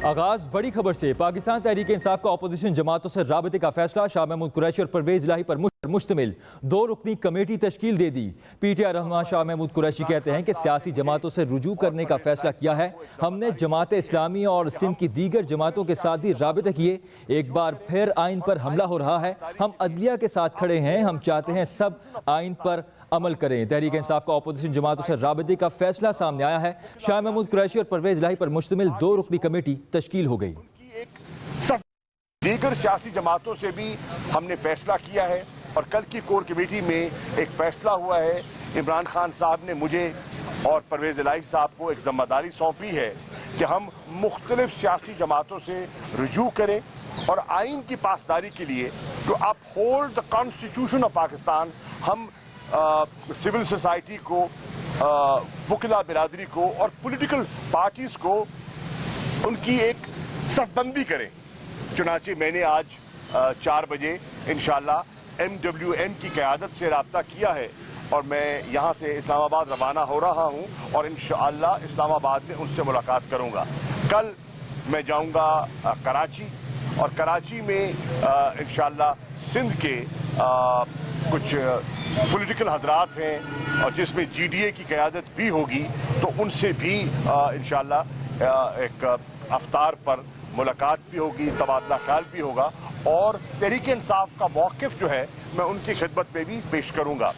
आगाज बड़ी खबर से। पाकिस्तान तहरीक इंसाफ का अपोजिशन जमातों से राबते का फैसला। शाह महमूद कुरैशी और परवेज इलाही पर मुश्तमिल 2 रुकनी कमेटी तश्कील दे दी। पीटीआई रहनुमा शाह महमूद कुरैशी कहते हैं कि सियासी जमातों से रुजू करने का फैसला किया है। हमने जमात इस्लामी और सिंध की दीगर जमातों के साथ भी राबते किए। एक बार फिर आइन पर हमला हो रहा है। हम अदलिया के साथ खड़े हैं। हम चाहते हैं सब आइन पर अमल करें। तहरीक इंसाफ का अपोजिशन जमातों से राबते का फैसला सामने आया है। शाह महमूद कुरैशी और परवेज इलाही पर मुश्तमिल 2 रुकनी कमेटी तश्कील हो गई। दीगर सियासी जमातों से भी हमने फैसला किया है और कल की कोर कमेटी में एक फैसला हुआ है। इमरान खान साहब ने मुझे और परवेज इलाही साहब को एक जिम्मेदारी सौंपी है कि हम मुख्तलिफ सियासी जमातों से रुजू करें और आइन की पासदारी के लिए to uphold the constitution of Pakistan हम सिविल सोसाइटी को, वकीला बिरादरी को और पॉलिटिकल पार्टीज को उनकी एक सफबंदी करें। चुनांचे मैंने आज 4 बजे इंशाल्लाह MWM की क़यादत से राब्ता किया है और मैं यहां से इस्लामाबाद रवाना हो रहा हूं और इंशाअल्लाह इस्लामाबाद में उनसे मुलाकात करूंगा। कल मैं जाऊंगा कराची और कराची में इंशाअल्लाह सिंध के कुछ पॉलिटिकल हजरात हैं और जिसमें GDA की क़यादत भी होगी, तो उनसे भी इंशाअल्लाह एक अफ्तार पर मुलाकात भी होगी, तबादला ख्याल भी होगा और तहरीक इंसाफ का मौक़िफ़ जो है मैं उनकी खिदमत में भी पेश करूंगा।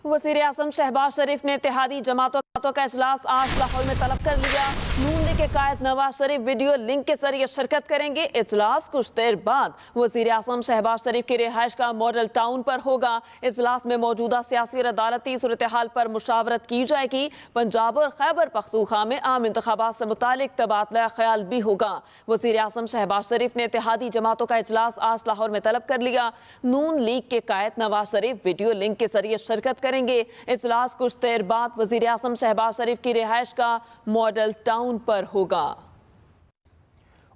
वज़ीर आज़म शहबाज शरीफ ने इत्तेहादी जमातों का इजलास आज लाहौर में तलब कर लिया। नून लीग के कायद नवाज शरीफ वीडियो लिंक के जरिए शिरकत करेंगे। इजलास कुछ देर बाद वज़ीर आज़म शहबाज शरीफ की रिहाइश का मॉडल टाउन पर होगा। इजलास में मौजूदा सियासी और अदालती सूरत हाल पर मुशावरत की जाएगी। पंजाब और खैबर पख्तूनख्वा में आम इंतखाबात से मुतालिक तबादला ख्याल भी होगा। वज़ीर आज़म शहबाज शरीफ ने इत्तेहादी जमातों का इजलास आज लाहौर में तलब कर लिया। नून लीग के कायद नवाज शरीफ वीडियो लिंक के जरिए शिरकत करेंगे। इजलास कुछ देर बाद वज़ीर आज़म शहबाज शरीफ की रिहाइश का मॉडल टाउन पर होगा।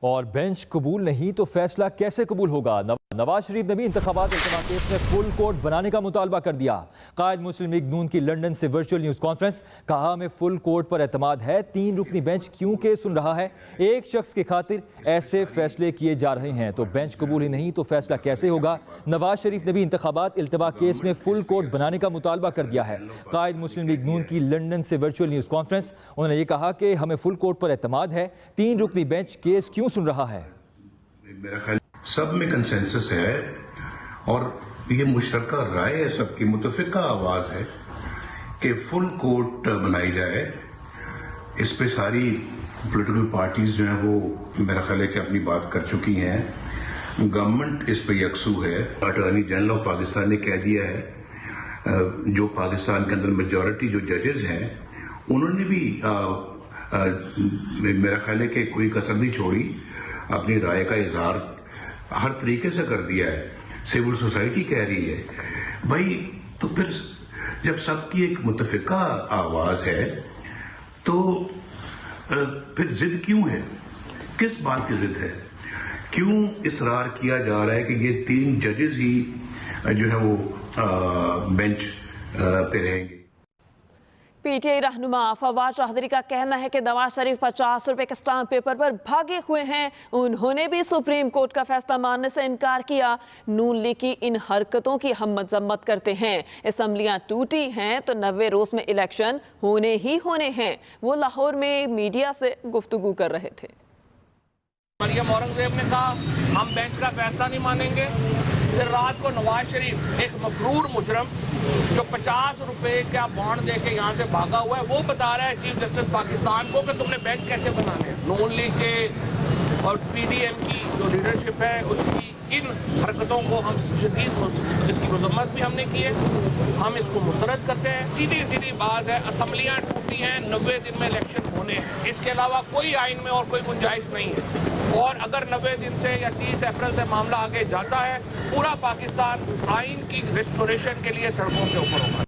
और बेंच कबूल नहीं तो फैसला कैसे कबूल होगा? नवाज शरीफ ने भी इंतखाबात इल्तिमा केस में फुल कोर्ट बनाने का मुतालबा कर दिया। कायद मुस्लिम लीग नून की लंदन से वर्चुअल न्यूज़ कॉन्फ्रेंस। कहा हमें फुल कोर्ट पर एतमाद है। 3 रुकनी बेंच क्यों केस सुन रहा है? एक शख्स की खातिर ऐसे फैसले किए जा रहे हैं तो बेंच कबूल ही नहीं तो फैसला कैसे होगा? नवाज शरीफ ने भी इंतखाबात इल्तिमा केस में फुल कोर्ट बनाने का मुतालबा कर दिया है। कायद मुस्लिम लीग नून की लंदन से वर्चुअल न्यूज़ कॉन्फ्रेंस। उन्होंने ये कहा कि हमें फुल कोर्ट पर एतमाद है। 3 रुकनी बेंच केस क्यों सुन रहा है? मेरा ख्याल सब में कंसेंसस है और ये मुशतरका राय है, सबकी मुतफिका आवाज है कि फुल कोर्ट बनाई जाए। इस पे सारी पॉलिटिकल पार्टीज जो हैं वो मेरा ख्याल है कि अपनी बात कर चुकी हैं। गवर्नमेंट इस पे यकसू है। अटॉर्नी जनरल ऑफ पाकिस्तान ने कह दिया है। जो पाकिस्तान के अंदर मेजॉरिटी जो जजेस हैं उन्होंने भी मेरा ख्याल है कि कोई कसर नहीं छोड़ी, अपनी राय का इजहार हर तरीके से कर दिया है। सिविल सोसाइटी कह रही है भाई, तो फिर जब सबकी एक मुतफिका आवाज है तो फिर जिद क्यों है? किस बात की जिद है? क्यों इसरार किया जा रहा है कि ये 3 जजेस ही जो है वो बेंच पे रहेंगे? पीटीआई रहनुमा फवाद चौधरी का कहना है कि नवाज शरीफ 50 रुपए के स्टाम्प पेपर पर भागे हुए हैं। उन्होंने भी सुप्रीम कोर्ट का फैसला मानने से इनकार किया। नून लीग की इन हरकतों की हम मजम्मत करते हैं। असम्बलियां टूटी हैं तो 90 रोज में इलेक्शन होने ही होने हैं। वो लाहौर में मीडिया से गुफ्तगू कर रहे थे। मरियम औरंगजेब ने कहा हम बेंच का फैसला नहीं मानेंगे। फिर रात को नवाज शरीफ एक मफरूर मुजरम जो 50 रुपए का बॉन्ड देके यहाँ से भागा हुआ है, वो बता रहा है चीफ जस्टिस पाकिस्तान को कि तुमने बेंच कैसे बनाने। नून लीग के और PDM की जो लीडरशिप है उसकी इन हरकतों को हम जिसकी मजम्मत भी हमने की है, हम इसको मुस्तरद करते हैं। सीधी सीधी बात है, असम्बलियां टूटी हैं, 90 दिन में इलेक्शन होने हैं। इसके अलावा कोई आइन में और कोई गुंजाइश नहीं है। और अगर 90 दिन से या 30 अप्रैल से मामला आगे जाता है, पूरा पाकिस्तान आइन की रिस्टोरेशन के लिए सड़कों के ऊपर होगा।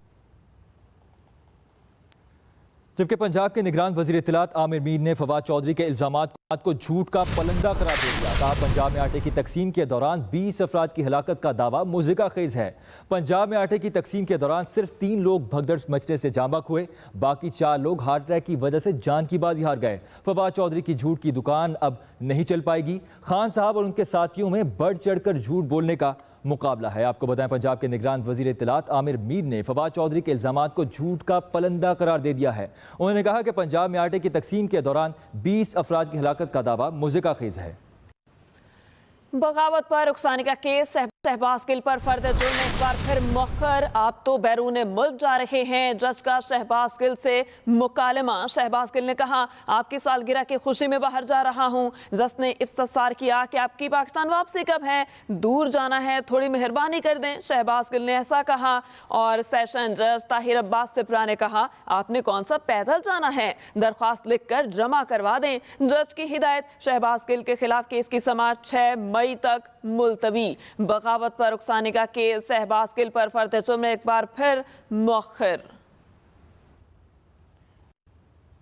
जबकि पंजाब के निगरान वजीर इत्तलात आमिर मीर ने फवाद चौधरी के इल्जामात को झूठ का पलंदा करार दे दिया। कहा, पंजाब में आटे की तकसीम के दौरान 20 अफराद की हलाकत का दावा मुज़िका खेज है। पंजाब में आटे की तकसीम के दौरान सिर्फ 3 लोग भगदड़ मचने से जाँ बहक हुए, बाकी 4 लोग हार्ट अटैक की वजह से जान की बाजी हार गए। फवाद चौधरी की झूठ की दुकान अब नहीं चल पाएगी। खान साहब और उनके साथियों में बढ़ चढ़कर झूठ बोलने का मुकाबला है। आपको बताएं, पंजाब के निगरान वजीर इत्तलात आमिर मीर ने फवाद चौधरी के इल्जामात को झूठ का पलंदा करार दे दिया है। उन्होंने कहा कि पंजाब में आटे की तकसीम के दौरान 20 अफराद की हलाकत का दावा मुज़िका खेज है। बगावत पर रुखसानी का केस, शहबाज गिल पर फर्द जुर्म एक बार फिर मुअख्खर। आप तो बैरून मुल्क जा रहे हैं। जज का शहबाज गिल से मुकालमा। शहबाज गिल ने कहा, आपकी सालगिरह की खुशी में बाहर जा रहा हूं। जज ने इफ्तिसार किया कि आपकी पाकिस्तान वापसी कब है, दूर जाना है, थोड़ी मेहरबानी कर दें। शहबाज गिल ने ऐसा कहा। और सेशन जज ताहिर अब्बास सिपरा ने कहा, आपने कौन सा पैदल जाना है, दरख्वास्त लिखकर जमा करवा दें। जज की हिदायत। शहबाज गिल के खिलाफ केस की समाअत 6 मई तक मुलतवी। बगावत पर रुखसानी का केस, शहबाज गिल पर फर्द जुर्म एक बार फिर मुअख्खर।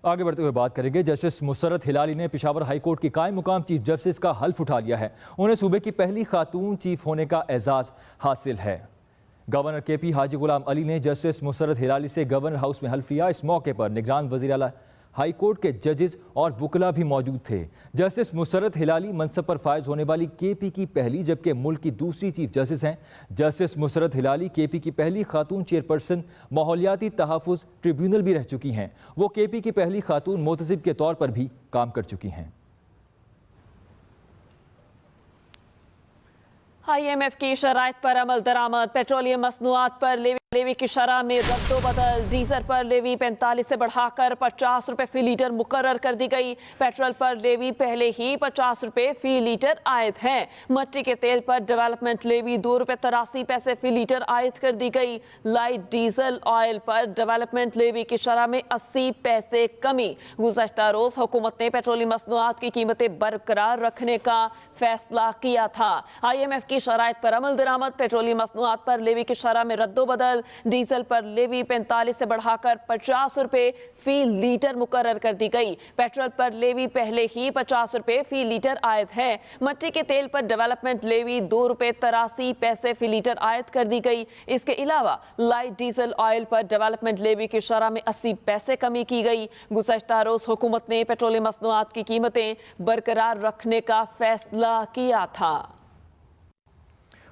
आगे बढ़ते हुए बात करेंगे। जस्टिस मुसर्रत हिलाली ने पेशावर हाई कोर्ट की कायम मुकाम चीफ जस्टिस का हल्फ उठा लिया है। उन्हें सूबे की पहली खातून चीफ होने का एजाज हासिल है। गवर्नर केपी हाजी गुलाम अली ने जस्टिस मुसर्रत हिलाली से गवर्नर हाउस में हल्फ लिया। इस मौके पर निगरान वज़ीर आला हाई कोर्ट के जजेस और वकला भी मौजूद थे। जस्टिस मुसर्रत हिलाली मनसब पर फायज होने वाली केपी की पहली जबकि मुल्क की दूसरी चीफ जस्टिस हैं। जस्टिस मुसर्रत हिलाली केपी की पहली खातून चेयरपर्सन माहौलियाती तहफ़्फ़ुज़ ट्रिब्यूनल भी रह चुकी हैं। वो केपी की पहली खातून मोतसिब के तौर पर भी काम कर चुकी हैं। IMF की शराइत पर अमल दरामद। पेट्रोलियम मसनूआत पर लेवी की शरह में रद्दोबदल। डीजल पर लेवी 45 से बढ़ाकर 50 रुपए फी लीटर मुकर्रर कर दी गई। पेट्रोल पर लेवी पहले ही 50 रुपए फी लीटर आयद है। मट्टी के तेल पर डेवलपमेंट लेवी 2 रुपए 83 पैसे फी लीटर आयद कर दी गई। लाइट डीजल ऑयल पर डेवलपमेंट लेवी की शरह में 80 पैसे कमी। गुज़श्ता रोज हुकूमत ने पेट्रोलियम मसनूआत की कीमतें बरकरार रखने का फैसला किया था। IMF की शराइत पर अमल दरामद। पेट्रोलियम मसनूआत पर लेवी की शरह में रद्दोबदल। डीजल पर लेवी 45 से बढ़ाकर 50 रुपए फी लीटर मुकर्रर कर दी गई। पेट्रोल पर लेवी पहले ही 50 रुपए फी लीटर आयद है। मट्टी के तेल पर डेवलपमेंट लेवी 2 रुपए 83 पैसे फी लीटर आयद कर दी गई। इसके अलावा लाइट डीजल ऑयल पर डेवलपमेंट लेवी की शरह में 80 पैसे कमी की गई। गुज़श्ता रोज हुकूमत ने पेट्रोलियम मसनूआत की कीमतें बरकरार रखने का फैसला किया था।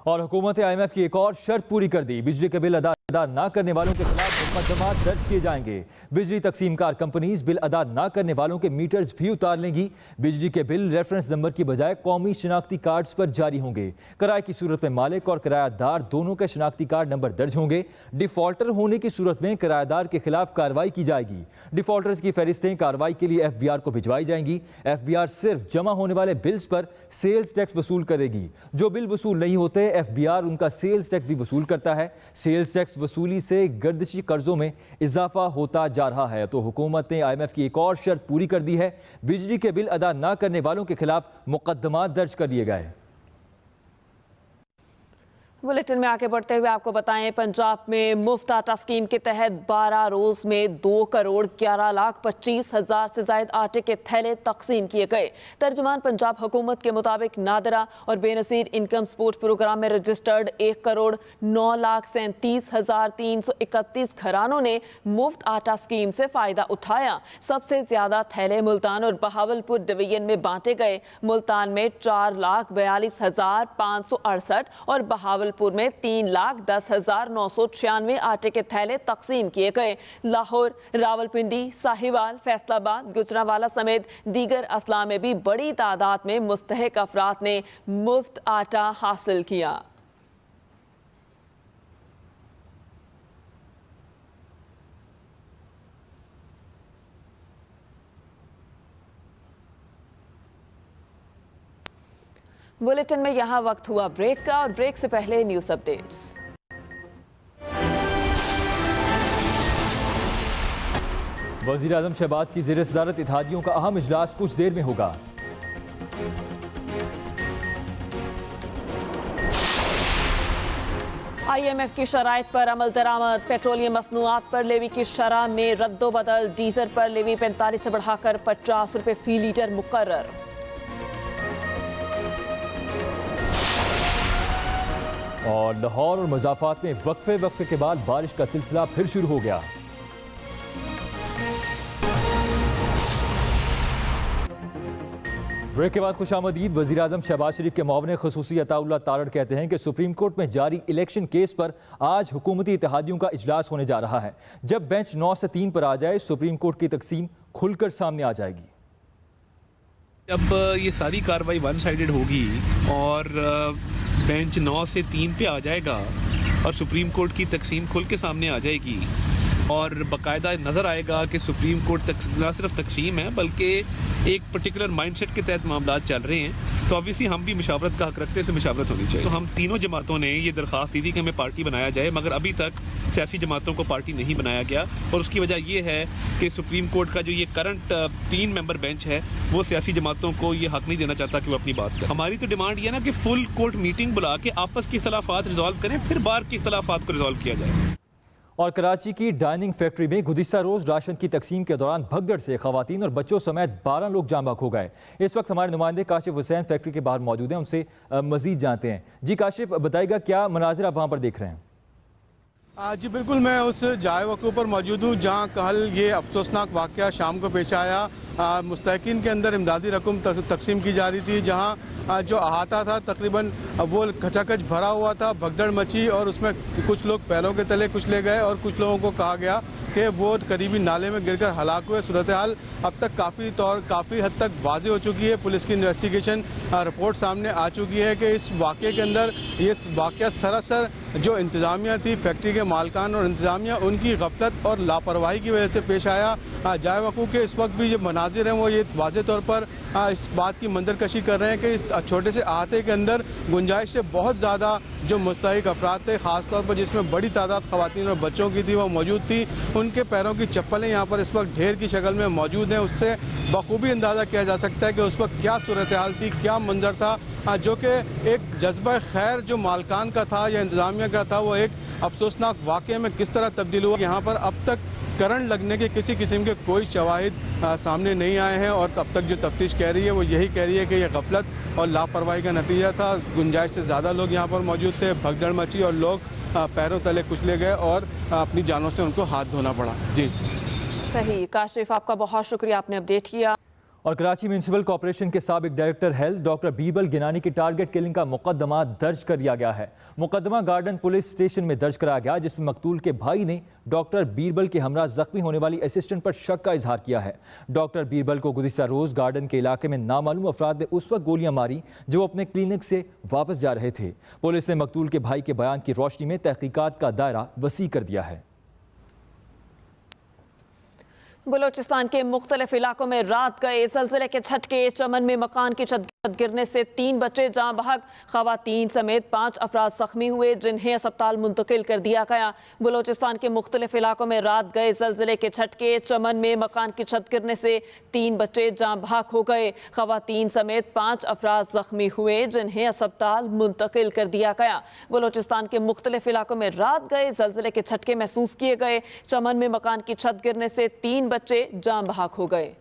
और हुकूमत IMF की एक और शर्त पूरी कर दी। बिजली के बिल अदा ना करने वालों के खिलाफ मुकदमा दर्ज किए जाएंगे। बिजली तकसीमकार कंपनीज बिल अदा ना करने वालों के मीटर्स भी उतार लेंगी। बिजली के बिल रेफरेंस नंबर की बजाय कौमी शनाख्ती कार्ड्स पर जारी होंगे। किराए की सूरत में मालिक और किरायादार दोनों के शनाख्ती कार्ड नंबर दर्ज होंगे। डिफॉल्टर होने की सूरत में किरायादार के खिलाफ कार्रवाई की जाएगी। डिफॉल्टर्स की फहरिस्तें कार्रवाई के लिए FBR को भिजवाई जाएंगी। FBR सिर्फ जमा होने वाले बिल्स पर सेल्स टैक्स वसूल करेगी। जो बिल वसूल नहीं होते, FBR उनका सेल्स टैक्स भी वसूल करता है। सेल्स टैक्स वसूली से गर्दिशी कर्जों में इजाफा होता जा रहा है। तो हुकूमत ने IMF की एक और शर्त पूरी कर दी है। बिजली के बिल अदा ना करने वालों के खिलाफ मुकदमा दर्ज कर लिए गए। बुलेटिन में आगे बढ़ते हुए आपको बताएं, पंजाब में मुफ्त आटा स्कीम के तहत 12 रोज में 2,11,25,000 से ज्यादा आटे के थैले तकसीम किए गए। तर्जुमान पंजाब हुकूमत के मुताबिक नादरा और बेनजीर इनकम सपोर्ट प्रोग्राम में रजिस्टर्ड 1,09,37,331 घरानों ने मुफ्त आटा स्कीम से फायदा उठाया। सबसे ज्यादा थैले मुल्तान और बहावलपुर डिवीजन में बांटे गए। मुल्तान में 4,42,568 और बहावलपुर में 3,10,996 आटे के थैले तकसीम किए गए। लाहौर, रावलपिंडी, साहिवाल, फैसलाबाद, गुजरांवाला समेत दीगर अजला में भी बड़ी तादाद में मुस्तहिक अफराद ने मुफ्त आटा हासिल किया। बुलेटिन में यहां वक्त हुआ ब्रेक का और ब्रेक से पहले न्यूज़ अपडेट्स। वज़ीर आज़म शहबाज की ज़ेर सदारत इत्तेहादियों का अहम इजलास कुछ देर में होगा। IMF की शराइत पर अमल दरामद, पेट्रोलियम मसनूआत पर लेवी की शरह में रद्दोबदल, डीजल पर लेवी 45 से बढ़ाकर 50 रुपए फी लीटर मुकर्रर। और लाहौर और मज़ाफ़ात में वक्फे के बाद बारिश का सिलसिला फिर शुरू हो गया। ब्रेक के बाद खुशामदीद। वज़ीर-ए-आज़म शहबाज शरीफ के मुआविन ख़ुसूसी अताउल्लाह तारड़ कहते हैं कि सुप्रीम कोर्ट में जारी इलेक्शन केस पर आज हुकूमती इत्तेहादियों का इजलास होने जा रहा है। जब बेंच 9 से 3 पर आ जाए, सुप्रीम कोर्ट की तकसीम खुलकर सामने आ जाएगी। जब ये सारी कार्रवाई वन साइडेड होगी और बेंच 9 से 3 पे आ जाएगा और सुप्रीम कोर्ट की तकसीम खुल के सामने आ जाएगी और बाकायदा नज़र आएगा कि सुप्रीम कोर्ट न सिर्फ तकसीम है बल्कि एक पर्टिकुलर माइंडसेट के तहत मामला चल रहे हैं, तो ऑब्वियसली हम भी मुशावरत का हक रखते हैं, मुशावरत होनी चाहिए। तो हम तीनों जमातों ने ये दरख्वास्त दी थी कि हमें पार्टी बनाया जाए, मगर अभी तक सियासी जमातों को पार्टी नहीं बनाया गया और उसकी वजह ये है कि सुप्रीम कोर्ट का जो ये करंट 3 मेंबर बेंच है वो सियासी जमातों को ये हक नहीं देना चाहता कि वो अपनी बात करें। हमारी तो डिमांड ये है ना कि फुल कोर्ट मीटिंग बुला के आपस के इख्तलाफात रिजॉल्व करें, फिर बाहर के इख्तलाफात को रिजॉल्व किया जाए। और कराची की डाइनिंग फैक्ट्री में गुज़िश्ता रोज़ राशन की तकसीम के दौरान भगदड़ से खवातीन और बच्चों समेत 12 लोग जाँ बहक हो गए। इस वक्त हमारे नुमाइंदे काशिफ हुसैन फैक्ट्री के बाहर मौजूद हैं, उनसे मजीद जानते हैं। जी काशिफ, बताइएगा क्या मनाजिर आप वहाँ पर देख रहे हैं? जी बिल्कुल, मैं उस जाए वक़्फ़े पर मौजूद हूँ जहाँ कल ये अफसोसनाक वाक़या शाम को पेश आया। मुस्तहिकीन के अंदर इमदादी रकम तकसीम की जा रही थी, जहाँ जो अहाता था तकरीबन वो खचाखच भरा हुआ था, भगदड़ मची और उसमें कुछ लोग पैरों के तले कुचले गए और कुछ लोगों को कहा गया कि वो करीबी नाले में गिरकर हलाक हुए। सूरत हाल अब तक काफ़ी हद तक वाज़े हो चुकी है। पुलिस की इन्वेस्टिगेशन रिपोर्ट सामने आ चुकी है कि इस वाक़े के अंदर ये वाक़या सरासर जो इंतज़ामिया थी, फैक्ट्री के मालकान और इंतज़ामिया, उनकी गफलत और लापरवाही की वजह से पेश आया। जाए वक़ूफ़ के इस वक्त भी जो मनाजिर हैं वो ये वाज़े तौर पर इस बात की मंजरकशी कर रहे हैं कि इस छोटे से अहाते के अंदर गुंजाइश से बहुत ज़्यादा जो मुस्तहिक अफराद थे, ख़ासतौर पर जिसमें बड़ी तादाद ख़वातीन और बच्चों की थी, वो मौजूद थी। उनके पैरों की चप्पलें यहाँ पर इस वक्त ढेर की शक्ल में मौजूद हैं। उससे बखूबी अंदाज़ा किया जा सकता है कि उस वक्त क्या सूरत हाल थी, क्या मंजर था, जो कि एक जज्बा खैर जो मालकान का था या इंतज़ामिया का था वो एक अफसोसनाक वाक़े में किस तरह तब्दील हुआ। यहाँ पर अब तक करंट लगने के किसी किस्म के कोई शवाहिद सामने नहीं आए हैं और अब तक जो तफ्तीश कह रही है वो यही कह रही है कि यह गफलत और लापरवाही का नतीजा था। गुंजाइश से ज़्यादा लोग यहाँ पर मौजूद थे, भगदड़ मची और लोग पैरों तले कुचले गए और अपनी जानों से उनको हाथ धोना पड़ा। जी सही काशिफ, आपका बहुत शुक्रिया, आपने अपडेट किया। और कराची म्यूनसिपल कॉर्पोरेशन के साबिक डायरेक्टर हेल्थ डॉक्टर बीरबल गिनानी की टारगेट किलिंग का मुकदमा दर्ज कर लिया गया है। मुकदमा गार्डन पुलिस स्टेशन में दर्ज कराया गया, जिसमें मकतूल के भाई ने डॉक्टर बीरबल के हमरा जख्मी होने वाली असिस्टेंट पर शक का इजहार किया है। डॉक्टर बीरबल को गुज़िश्ता रोज़ गार्डन के इलाके में नामालूम अफराद ने उस वक्त गोलियां मारी जब वो अपने क्लिनिक से वापस जा रहे थे। पुलिस ने मकतूल के भाई के बयान की रोशनी में तहकीकात का दायरा वसी कर दिया है। बलोचिस्तान के मुख्तलिफ इलाकों में रात गए ज़लज़ले के झटके, चमन में मकान की छत गिरने से 3 बच्चे जाँ बहक, खवातीन समेत 5 अफराद जख्मी हुए जिन्हें अस्पताल मुंतकिल कर दिया गया। बलोचिस्तान के मुख्तलिफ इलाकों में रात गए ज़लज़ले के झटके, चमन में मकान की छत गिरने से 3 बच्चे जाँ बहक हो गए, खवातीन समेत 5 अफराद जख्मी हुए जिन्हें अस्पताल मुंतकिल कर दिया गया। बलोचिस्तान के मुख्तलिफ इलाकों में रात गए ज़लज़ले के झटके महसूस किए गए, चमन में मकान की छत गिरने से 3 बच्चे जाँ बहक हो गए।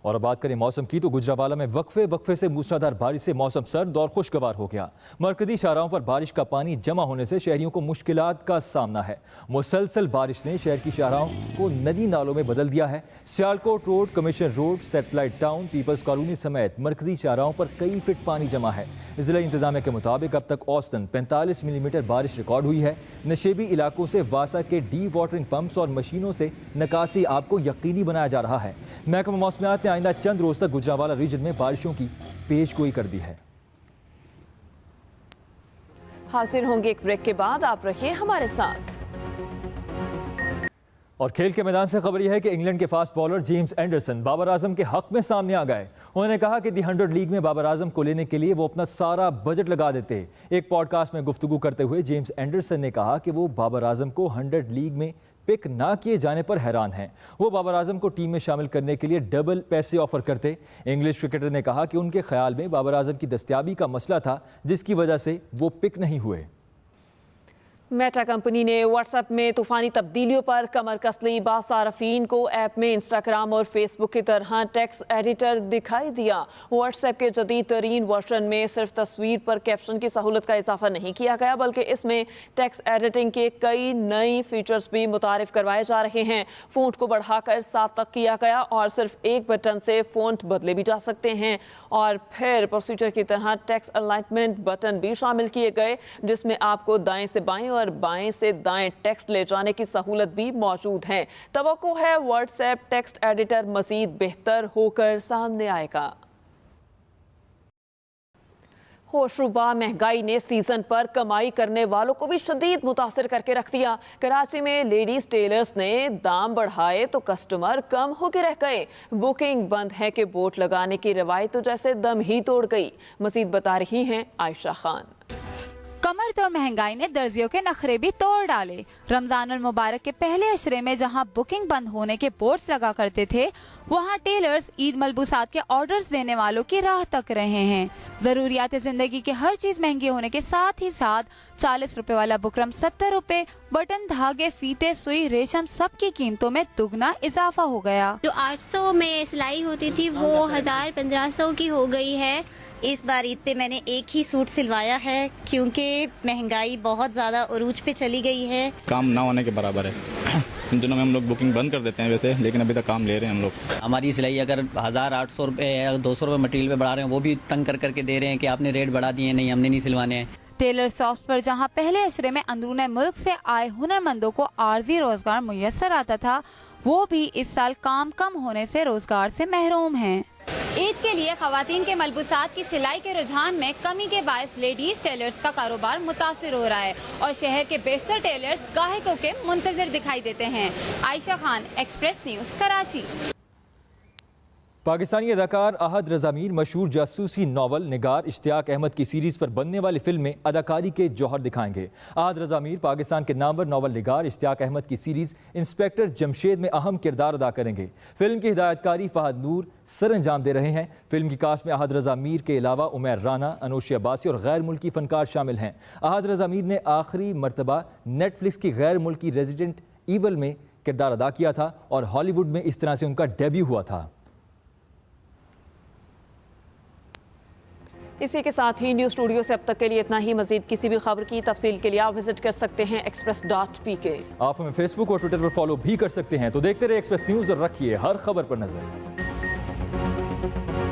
और अब बात करें मौसम की, तो गुजरावाला में वक्फे से मूसलाधार बारिश से मौसम सर्द और खुशगवार हो गया। मरकजी शाहराहों पर बारिश का पानी जमा होने से शहरियों को मुश्किलात का सामना है। मुसलसल बारिश ने शहर की शाहराहों को नदी नालों में बदल दिया है। Sialkot road, commissioner road, satellite town, people's colony समेत मरकजी शाहराहों पर कई फिट पानी जमा है। जिला इंतजामिया के मुताबिक अब तक औसतन 45 मिलीमीटर बारिश रिकॉर्ड हुई है। नशेबी इलाकों से वासा के डी वाटरिंग पंप्स और मशीनों से निकासी आपको यकीनी बनाया जा रहा है। महकमा मौसमियात ने आइंदा चंद रोज तक गुजरावाला रीजन में बारिशों की पेशगोई कर दी है। हाजिर होंगे एक ब्रेक के बाद, आप रहिए हमारे साथ। और खेल के मैदान से खबर यह है कि इंग्लैंड के fast bowler James Anderson Babar Azam के हक में सामने आ गए। उन्होंने कहा कि दी 100 लीग में बाबर आजम को लेने के लिए वो अपना सारा बजट लगा देते। एक पॉडकास्ट में गुफ्तगू करते हुए जेम्स एंडरसन ने कहा कि वो बाबर आजम को 100 लीग में पिक ना किए जाने पर हैरान हैं। वो बाबर आजम को टीम में शामिल करने के लिए डबल पैसे ऑफर करते। इंग्लिश क्रिकेटर ने कहा कि उनके ख्याल में बाबर आजम की दस्तयाबी का मसला था, जिसकी वजह से वो पिक नहीं हुए। मेटा कंपनी ने व्हाट्सएप में तूफानी तब्दीलियों पर कमर कस ली। बासारफीन को ऐप में इंस्टाग्राम और फेसबुक की तरह टेक्स्ट एडिटर दिखाई दिया। व्हाट्सएप के जदीद तरीन वर्जन में सिर्फ तस्वीर पर कैप्शन की सहूलत का इजाफा नहीं किया गया, बल्कि इसमें टेक्स्ट एडिटिंग के कई नई फीचर्स भी मुतारिफ करवाए जा रहे हैं। फ़ॉन्ट को बढ़ाकर 7 तक किया गया और सिर्फ एक बटन से फ़ॉन्ट बदले भी जा सकते हैं। और फिर प्रोसीजर की तरह टेक्स्ट अलाइनमेंट बटन भी शामिल किए गए, जिसमें आपको दाएं से बाएं और बाएं से दाएं टेक्स्ट ले जाने की सहूलत भी मौजूद है। तवक्को है व्हाट्सएप टेक्स्ट एडिटर मजीद बेहतर होकर सामने आएगा। होशरुबा महंगाई ने सीजन पर कमाई करने वालों को भी शदीद मुतासिर करके रख दिया। कराची में लेडीज टेलर्स ने दाम बढ़ाए तो कस्टमर कम होके रह गए। बुकिंग बंद है कि बोर्ड लगाने की रवायत तो जैसे दम ही तोड़ गई। मजीद बता रही हैं आयशा खान। कमर तोड़ महंगाई ने दर्जियों के नखरे भी तोड़ डाले। रमजान अल मुबारक के पहले अशरे में जहां बुकिंग बंद होने के बोर्ड्स लगा करते थे, वहां टेलर्स ईद मलबूसात के ऑर्डर्स देने वालों की राह तक रहे हैं। जरूरियात जिंदगी की हर चीज महंगी होने के साथ ही साथ 40 रुपए वाला बुकरम 70 रुपए, बटन, धागे, फीते, सुई, रेशम सब की कीमतों में दुगना इजाफा हो गया। जो 800 में सिलाई होती थी वो 1000-1500 की हो गई है। इस बार ईद पे मैंने एक ही सूट सिलवाया है क्योंकि महंगाई बहुत ज़्यादा उरूज पे चली गई है। काम ना होने के बराबर है। इन दिनों में हम लोग बुकिंग बंद कर देते हैं वैसे, लेकिन अभी तक काम ले रहे हैं हम लोग। हमारी सिलाई अगर 1800 रुपये या 200 रुपये मटेरियल पे बढ़ा रहे हैं, वो भी तंग कर करके दे रहे हैं कि आपने रेट बढ़ा दिए। नहीं, हमने नहीं सिलवाने हैं। टेलर सॉफ्ट पर जहां पहले अशरे में अंदरून मुल्क से आए हुनरमंदों को आर्जी रोजगार मुयस्सर आता था, वो भी इस साल काम कम होने से रोजगार से महरूम हैं। ईद के लिए खवातीन के मलबूसात की सिलाई के रुझान में कमी के बायस लेडीज टेलर्स का कारोबार मुतासिर हो रहा है और शहर के बेशतर टेलर्स गाहकों के मुंतजर दिखाई देते हैं। Ayesha Khan, express news, Karachi. पाकिस्तानी अदाकार अहद रज़ा मीर मशहूर जासूसी नावल निगार इश्तियाक अहमद की सीरीज़ पर बनने वाली फिल्म में अदाकारी के जौहर दिखाएंगे। अहद रज़ा मीर पाकिस्तान के नामवर नावल निगार इश्तियाक अहमद की सीरीज़ इंस्पेक्टर जमशेद में अहम किरदार अदा करेंगे। फिल्म की हिदायतकारी फहद नूर सर अंजाम दे रहे हैं। फिल्म की कास्ट में अहद रज़ा मीर के अलावा उमैर राना, अनोशी अब्बासी और गैर मुल्की फनकार शामिल हैं। अहद रज़ा मीर ने आखिरी मरतबा नेटफ्लिक्स की गैर मुल्की रेजिडेंट ईवल में किरदार अदा किया था और हॉलीवुड में इस तरह से उनका डेब्यू हुआ था। इसी के साथ ही न्यूज़ स्टूडियो से अब तक के लिए इतना ही। मजीद किसी भी खबर की तफसील के लिए आप विजिट कर सकते हैं express.pk। आप हमें फेसबुक और ट्विटर पर फॉलो भी कर सकते हैं। तो देखते रहे एक्सप्रेस न्यूज़ और रखिए हर खबर पर नजर।